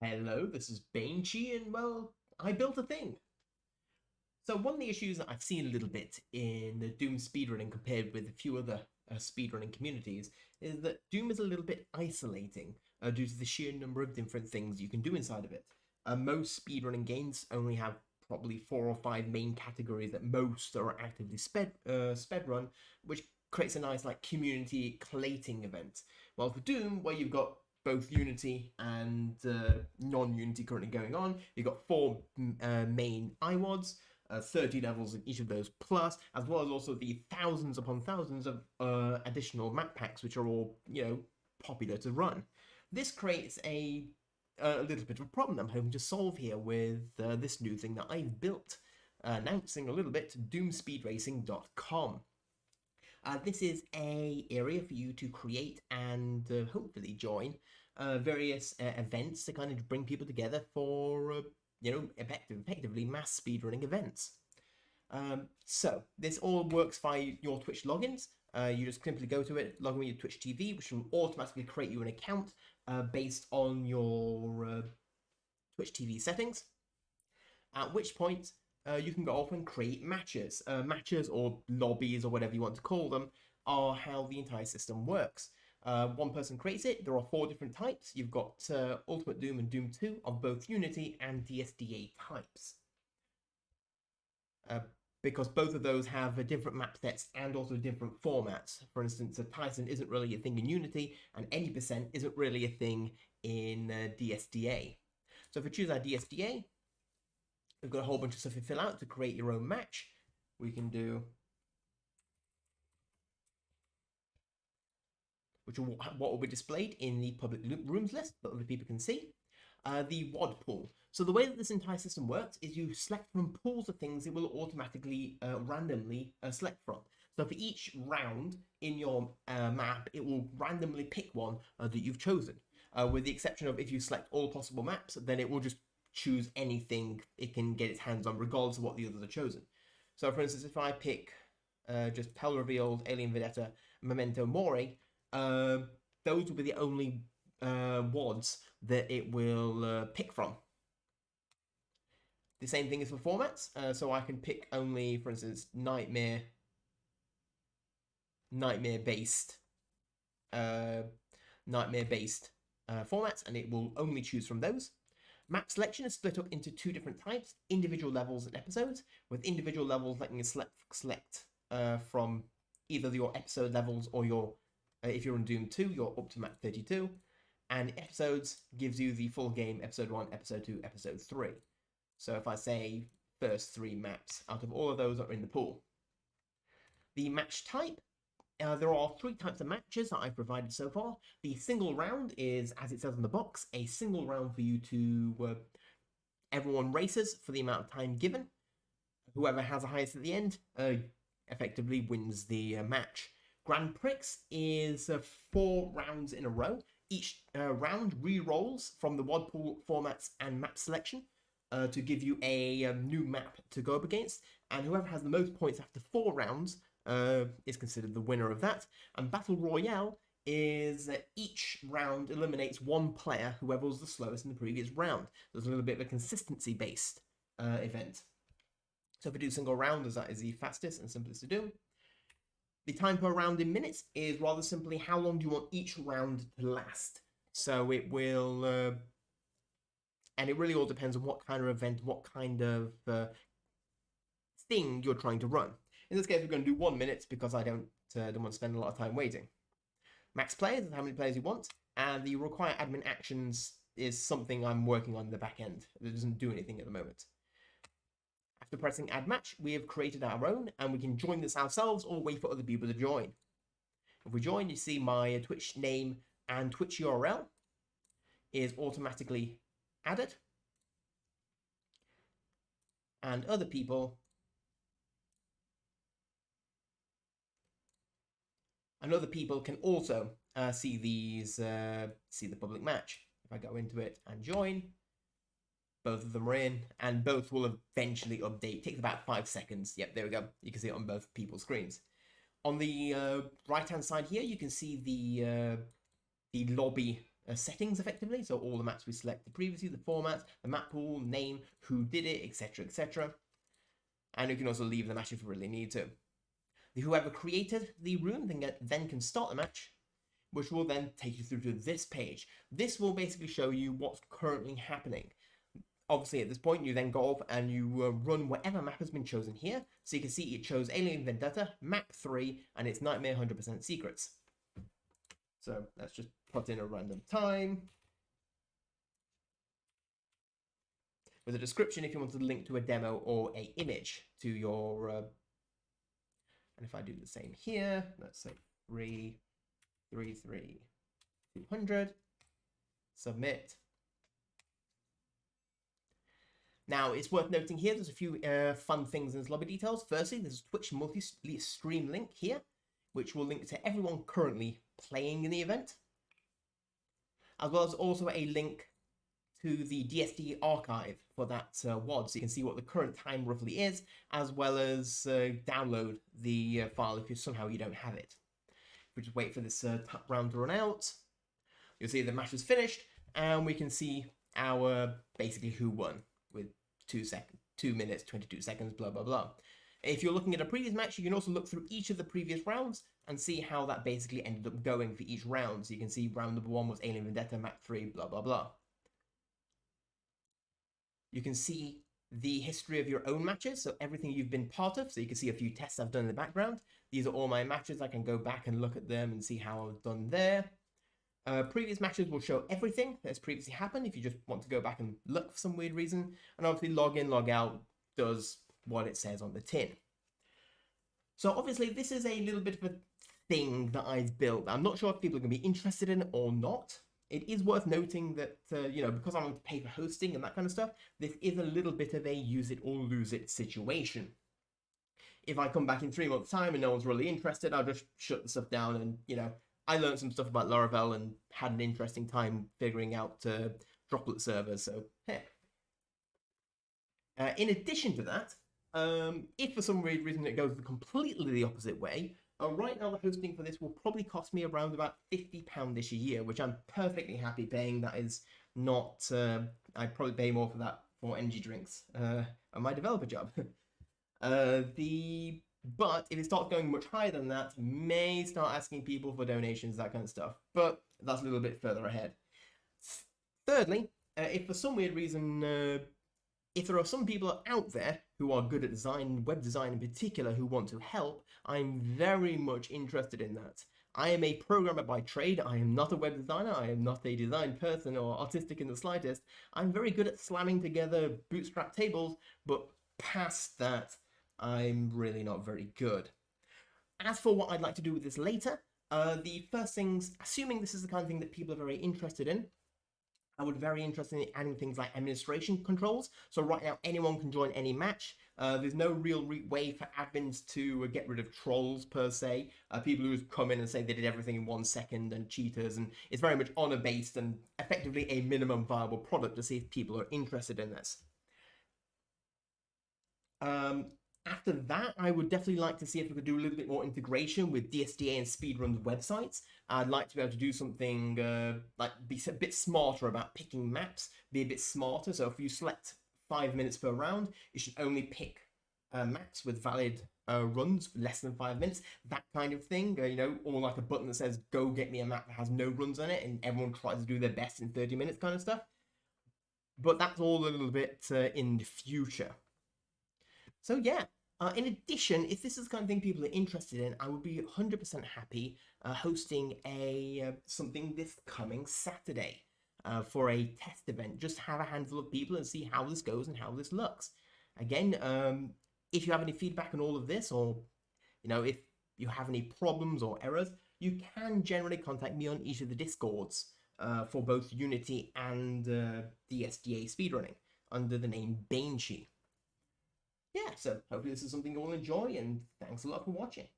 Hello, this is Baneshee, and well, I built a thing. So one of the issues that I've seen a little bit in the Doom speedrunning compared with a few other speedrunning communities is that Doom is a little bit isolating due to the sheer number of different things you can do inside of it. Most speedrunning games only have probably 4 or 5 main categories that most are actively sped run, which creates a nice like community collating event. Well, for Doom, where you've got both Unity and non-Unity currently going on, you've got four main IWADs, 30 levels in each of those plus, as well as also the thousands upon thousands of additional map packs, which are all, popular to run. This creates a little bit of a problem I'm hoping to solve here with this new thing that I've built, announcing a little bit doomspeedracing.com. This is a area for you to create and hopefully join various events to kind of bring people together for effectively mass speedrunning events. So this all works via your Twitch logins. You just simply go to it, log in with your Twitch TV, which will automatically create you an account based on your Twitch TV settings. At which point you can go off and create matches. Matches or lobbies or whatever you want to call them are how the entire system works. One person creates it. There are 4 different types. You've got Ultimate Doom and Doom 2 of both Unity and DSDA types. Because both of those have different map sets and also different formats. For instance, a Titan isn't really a thing in Unity, and any percent isn't really a thing in DSDA. So if we choose our DSDA, we've got a whole bunch of stuff to fill out to create your own match. We can do, what will be displayed in the public rooms list that other people can see. The WAD pool. So the way that this entire system works is you select from pools of things it will automatically randomly select from. So for each round in your map, it will randomly pick one that you've chosen. With the exception of if you select all possible maps, then it will just choose anything it can get its hands on, regardless of what the others are chosen. So for instance, if I pick just Pell Revealed, Alien Vendetta, Memento Mori, those will be the only WADs that it will pick from. The same thing is for formats, so I can pick only, for instance, nightmare-based formats, and it will only choose from those. Map selection is split up into 2 different types: individual levels and episodes. With individual levels, letting you select from either your episode levels or your, if you're on Doom 2, you're up to map 32. And episodes gives you the full game, episode 1, episode 2, episode 3. So if I say first 3 maps, out of all of those are in the pool. The match type, there are 3 types of matches that I've provided so far. The single round is, as it says on the box, a single round for you to, everyone races for the amount of time given. Whoever has the highest at the end effectively wins the match. Grand Prix is 4 rounds in a row. Each round re-rolls from the WAD pool formats and map selection to give you a new map to go up against, and whoever has the most points after 4 rounds is considered the winner of that. And Battle Royale is each round eliminates 1 player, whoever was the slowest in the previous round. There's a little bit of a consistency-based event. So if we do single rounders, that is the fastest and simplest to do. The time per round in minutes is rather simply how long do you want each round to last. So it will, and it really all depends on what kind of event, what kind of thing you're trying to run. In this case, we're going to do 1 minute because I don't want to spend a lot of time waiting. Max players is how many players you want, and the require admin actions is something I'm working on in the back end. It doesn't do anything at the moment. After pressing add match, we have created our own, and we can join this ourselves or wait for other people to join. If we join, you see my Twitch name and Twitch URL is automatically added. And other people can also see the public match. If I go into it and join, both of them are in, and both will eventually update. It takes about 5 seconds. Yep, there we go. You can see it on both people's screens. On the right-hand side here, you can see the lobby settings effectively. So all the maps we selected previously, the formats, the map pool, name, who did it, etc., etc. And you can also leave the match if you really need to. Whoever created the room then can start the match, which will then take you through to this page. This will basically show you what's currently happening. Obviously, at this point, you then go off and you run whatever map has been chosen here. So you can see it chose Alien Vendetta, map 3, and it's Nightmare 100% Secrets. So let's just put in a random time. With a description if you want to link to a demo or a image to your... and if I do the same here, let's say 200, submit. Now, it's worth noting here, there's a few fun things in this lobby details. Firstly, there's a Twitch multi-stream link here, which will link to everyone currently playing in the event, as well as also a link to the DSD archive for that WOD, so you can see what the current time roughly is, as well as download the file if somehow you don't have it. If we just wait for this round to run out, you'll see the match is finished, and we can see our basically who won with 2 minutes, 22 seconds, blah, blah, blah. If you're looking at a previous match, you can also look through each of the previous rounds and see how that basically ended up going for each round. So you can see round number 1 was Alien Vendetta, map 3, blah, blah, blah. You can see the history of your own matches, so everything you've been part of. So you can see a few tests I've done in the background. These are all my matches. I can go back and look at them and see how I've done there. Previous matches will show everything that's previously happened if you just want to go back and look for some weird reason. And obviously log in, log out does what it says on the tin. So obviously this is a little bit of a thing that I've built. I'm not sure if people are going to be interested in it or not. It is worth noting that, you know, because I'm going to pay for hosting and that kind of stuff, this is a little bit of a use it or lose it situation. If I come back in 3 months' time and no one's really interested, I'll just shut the stuff down and, you know, I learned some stuff about Laravel and had an interesting time figuring out droplet servers, so hey. In addition to that, if for some weird reason it goes completely the opposite way, right now the hosting for this will probably cost me around about £50-ish a year, which I'm perfectly happy paying. That is not, I'd probably pay more for that for energy drinks and my developer job. But if it starts going much higher than that, may start asking people for donations, that kind of stuff. But that's a little bit further ahead. Thirdly, if for some weird reason, if there are some people out there who are good at design, web design in particular, who want to help, I'm very much interested in that. I am a programmer by trade. I am not a web designer. I am not a design person or artistic in the slightest. I'm very good at slamming together bootstrap tables, but past that, I'm really not very good. As for what I'd like to do with this later, the first things, assuming this is the kind of thing that people are very interested in, I would be very interested in adding things like administration controls. So right now, anyone can join any match. There's no real way for admins to get rid of trolls per se. People who come in and say they did everything in 1 second and cheaters, and it's very much honor-based and effectively a minimum viable product to see if people are interested in this. After that, I would definitely like to see if we could do a little bit more integration with DSDA and Speedrun's websites. I'd like to be able to do something like be a bit smarter about picking maps, be a bit smarter. So if you select 5 minutes per round, you should only pick maps with valid runs less than 5 minutes, that kind of thing. You know, or like a button that says, go get me a map that has no runs on it, and everyone tries to do their best in 30 minutes kind of stuff. But that's all a little bit in the future. So yeah. In addition, if this is the kind of thing people are interested in, I would be 100% happy hosting something this coming Saturday for a test event. Just have a handful of people and see how this goes and how this looks. Again, if you have any feedback on all of this, or you know, if you have any problems or errors, you can generally contact me on each of the Discords for both Unity and DSDA speedrunning under the name Baneshee. Yeah, so hopefully this is something you'll enjoy, and thanks a lot for watching.